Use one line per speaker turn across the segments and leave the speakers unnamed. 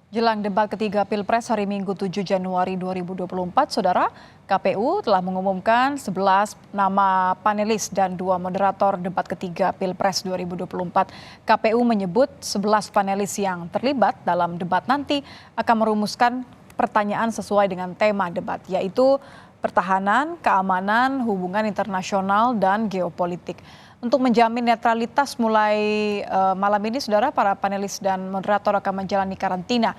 Jelang debat ketiga Pilpres hari Minggu 7 Januari 2024, Saudara, KPU telah mengumumkan 11 nama panelis dan 2 moderator debat ketiga Pilpres 2024. KPU menyebut 11 panelis yang terlibat dalam debat nanti akan merumuskan pertanyaan sesuai dengan tema debat, yaitu pertahanan, keamanan, hubungan internasional, dan geopolitik. Untuk menjamin netralitas mulai malam ini, Saudara, para panelis dan moderator akan menjalani karantina.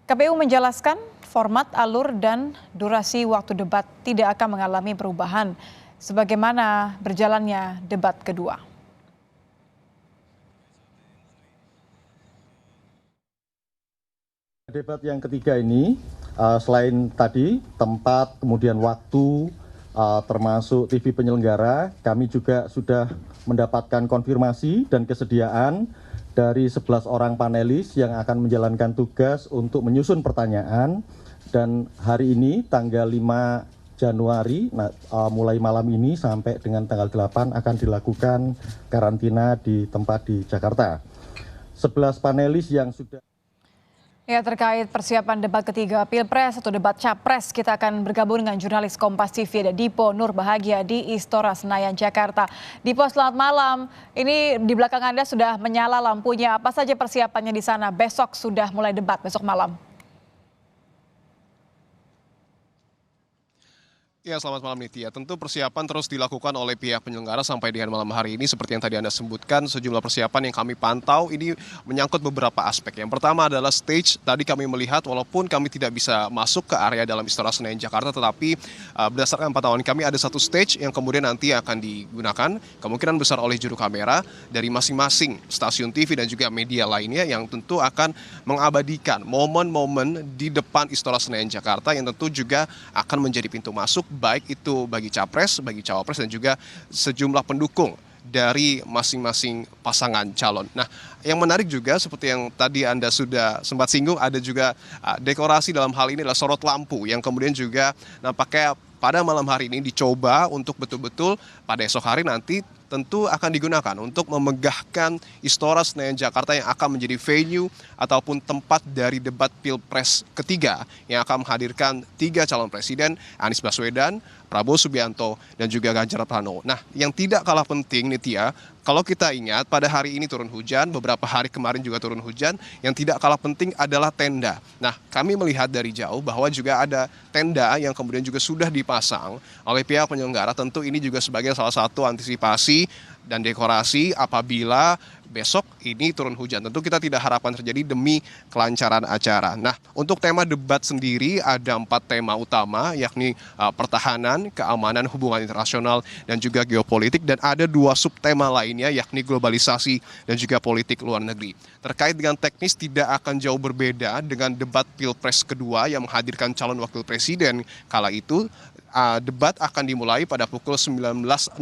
KPU menjelaskan format, alur, dan durasi waktu debat tidak akan mengalami perubahan sebagaimana berjalannya debat kedua.
Debat yang ketiga ini, selain tadi tempat, kemudian waktu, termasuk TV penyelenggara, kami juga sudah mendapatkan konfirmasi dan kesediaan dari 11 orang panelis yang akan menjalankan tugas untuk menyusun pertanyaan. Dan hari ini tanggal 5 Januari, mulai malam ini sampai dengan tanggal 8 akan dilakukan karantina di tempat di Jakarta. 11 panelis yang sudah...
Ya, terkait persiapan debat ketiga Pilpres atau debat Capres, kita akan bergabung dengan jurnalis Kompas TV, ada Dipo Nurbahagia di Istora Senayan, Jakarta. Dipo, selamat malam. Ini di belakang Anda sudah menyala lampunya. Apa saja persiapannya di sana? Besok sudah mulai debat, besok malam.
Ya, selamat malam Nitya. Tentu persiapan terus dilakukan oleh pihak penyelenggara sampai dengan malam hari ini. Seperti yang tadi Anda sebutkan, sejumlah persiapan yang kami pantau ini menyangkut beberapa aspek. Yang pertama adalah stage. Tadi kami melihat walaupun kami tidak bisa masuk ke area dalam Istora Senayan Jakarta, tetapi berdasarkan pantauan kami ada satu stage yang kemudian nanti akan digunakan kemungkinan besar oleh juru kamera dari masing-masing stasiun TV dan juga media lainnya yang tentu akan mengabadikan momen-momen di depan Istora Senayan Jakarta yang tentu juga akan menjadi pintu masuk baik itu bagi capres, bagi cawapres, dan juga sejumlah pendukung dari masing-masing pasangan calon. Nah, yang menarik juga seperti yang tadi Anda sudah sempat singgung, ada juga dekorasi dalam hal ini adalah sorot lampu yang kemudian juga nampaknya pada malam hari ini dicoba untuk betul-betul pada esok hari nanti tentu akan digunakan untuk memegahkan Istora Senayan Jakarta yang akan menjadi venue ataupun tempat dari debat Pilpres ketiga yang akan menghadirkan 3 calon presiden, Anies Baswedan, Prabowo Subianto, dan juga Ganjar Pranowo. Nah, yang tidak kalah penting Nitya, kalau kita ingat pada hari ini turun hujan, beberapa hari kemarin juga turun hujan, yang tidak kalah penting adalah tenda. Nah, kami melihat dari jauh bahwa juga ada tenda yang kemudian juga sudah dipasang oleh pihak penyelenggara. Tentu ini juga sebagai salah satu antisipasi dan dekorasi apabila besok ini turun hujan. Tentu kita tidak harapkan terjadi demi kelancaran acara. Nah, untuk tema debat sendiri ada 4 tema utama, yakni pertahanan, keamanan, hubungan internasional, dan juga geopolitik. Dan ada 2 subtema lainnya, yakni globalisasi dan juga politik luar negeri. Terkait dengan teknis tidak akan jauh berbeda dengan debat Pilpres kedua yang menghadirkan calon wakil presiden. Kala itu debat akan dimulai pada pukul 19.00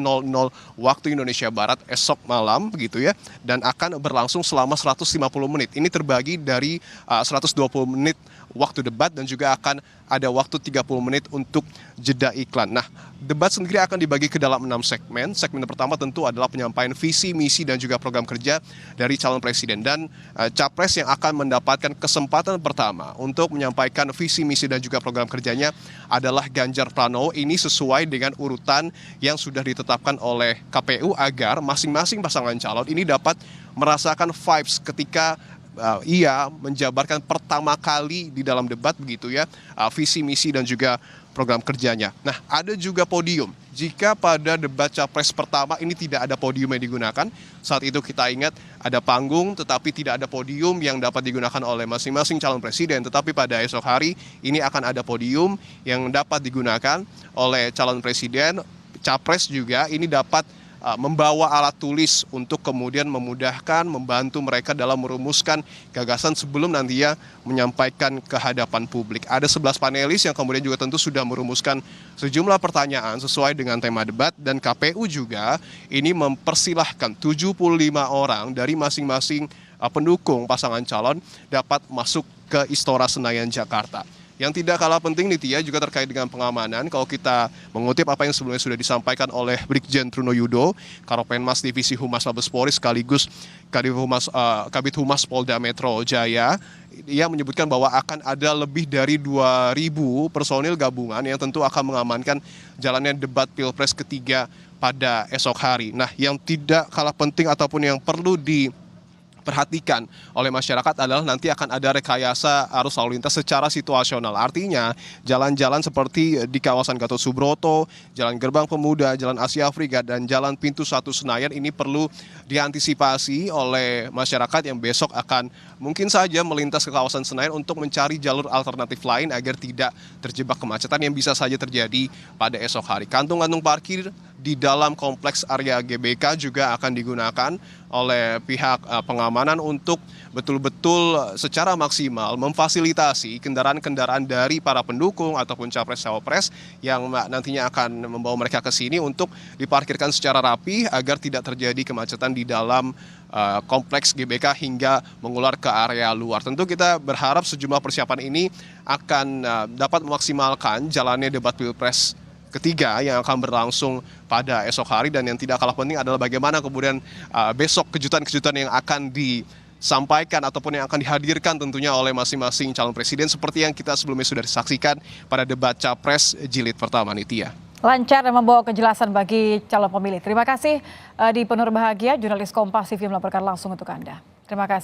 waktu Indonesia Barat esok malam begitu ya, dan akan berlangsung selama 150 menit. Ini terbagi dari 120 menit waktu debat dan juga akan ada waktu 30 menit untuk jeda iklan. Nah, debat sendiri akan dibagi ke dalam 6 segmen. Segmen pertama tentu adalah penyampaian visi, misi, dan juga program kerja dari calon presiden. Dan capres yang akan mendapatkan kesempatan pertama untuk menyampaikan visi, misi, dan juga program kerjanya adalah Ganjar Pranowo. Ini sesuai dengan urutan yang sudah ditetapkan oleh KPU agar masing-masing pasangan calon ini dapat merasakan vibes ketika ia menjabarkan pertama kali di dalam debat begitu ya, visi, misi, dan juga program kerjanya. Nah, ada juga podium. Jika pada debat capres pertama ini tidak ada podium yang digunakan, saat itu kita ingat ada panggung tetapi tidak ada podium yang dapat digunakan oleh masing-masing calon presiden. Tetapi pada esok hari ini akan ada podium yang dapat digunakan oleh calon presiden, capres juga ini dapat membawa alat tulis untuk kemudian memudahkan, membantu mereka dalam merumuskan gagasan sebelum nantinya menyampaikan ke hadapan publik. Ada 11 panelis yang kemudian juga tentu sudah merumuskan sejumlah pertanyaan sesuai dengan tema debat, dan KPU juga ini mempersilahkan 75 orang dari masing-masing pendukung pasangan calon dapat masuk ke Istora Senayan Jakarta. Yang tidak kalah penting Nitya juga terkait dengan pengamanan. Kalau kita mengutip apa yang sebelumnya sudah disampaikan oleh Brigjen Truno Yudo, Karopenmas Divisi Humas Mabes Polri sekaligus Kabid Humas Polda Metro Jaya, ia menyebutkan bahwa akan ada lebih dari 2.000 personil gabungan yang tentu akan mengamankan jalannya debat Pilpres ketiga pada esok hari. Nah, yang tidak kalah penting ataupun yang perlu diperhatikan oleh masyarakat adalah nanti akan ada rekayasa arus lalu lintas secara situasional. Artinya jalan-jalan seperti di kawasan Gatot Subroto, Jalan Gerbang Pemuda, Jalan Asia Afrika, dan Jalan Pintu 1 Senayan ini perlu diantisipasi oleh masyarakat yang besok akan mungkin saja melintas ke kawasan Senayan untuk mencari jalur alternatif lain agar tidak terjebak kemacetan yang bisa saja terjadi pada esok hari. Kantung-kantung parkir di dalam kompleks area GBK juga akan digunakan oleh pihak pengamanan untuk betul-betul secara maksimal memfasilitasi kendaraan-kendaraan dari para pendukung ataupun capres-cawapres yang nantinya akan membawa mereka ke sini untuk diparkirkan secara rapi agar tidak terjadi kemacetan di dalam kompleks GBK hingga mengular ke area luar. Tentu kita berharap sejumlah persiapan ini akan dapat memaksimalkan jalannya debat Pilpres ketiga yang akan berlangsung pada esok hari, dan yang tidak kalah penting adalah bagaimana kemudian besok kejutan-kejutan yang akan disampaikan ataupun yang akan dihadirkan tentunya oleh masing-masing calon presiden seperti yang kita sebelumnya sudah disaksikan pada debat Capres jilid pertama, Nitya.
Lancar dan membawa kejelasan bagi calon pemilih. Terima kasih di Penur Bahagia, jurnalis Kompas TV melaporkan langsung untuk Anda. Terima kasih.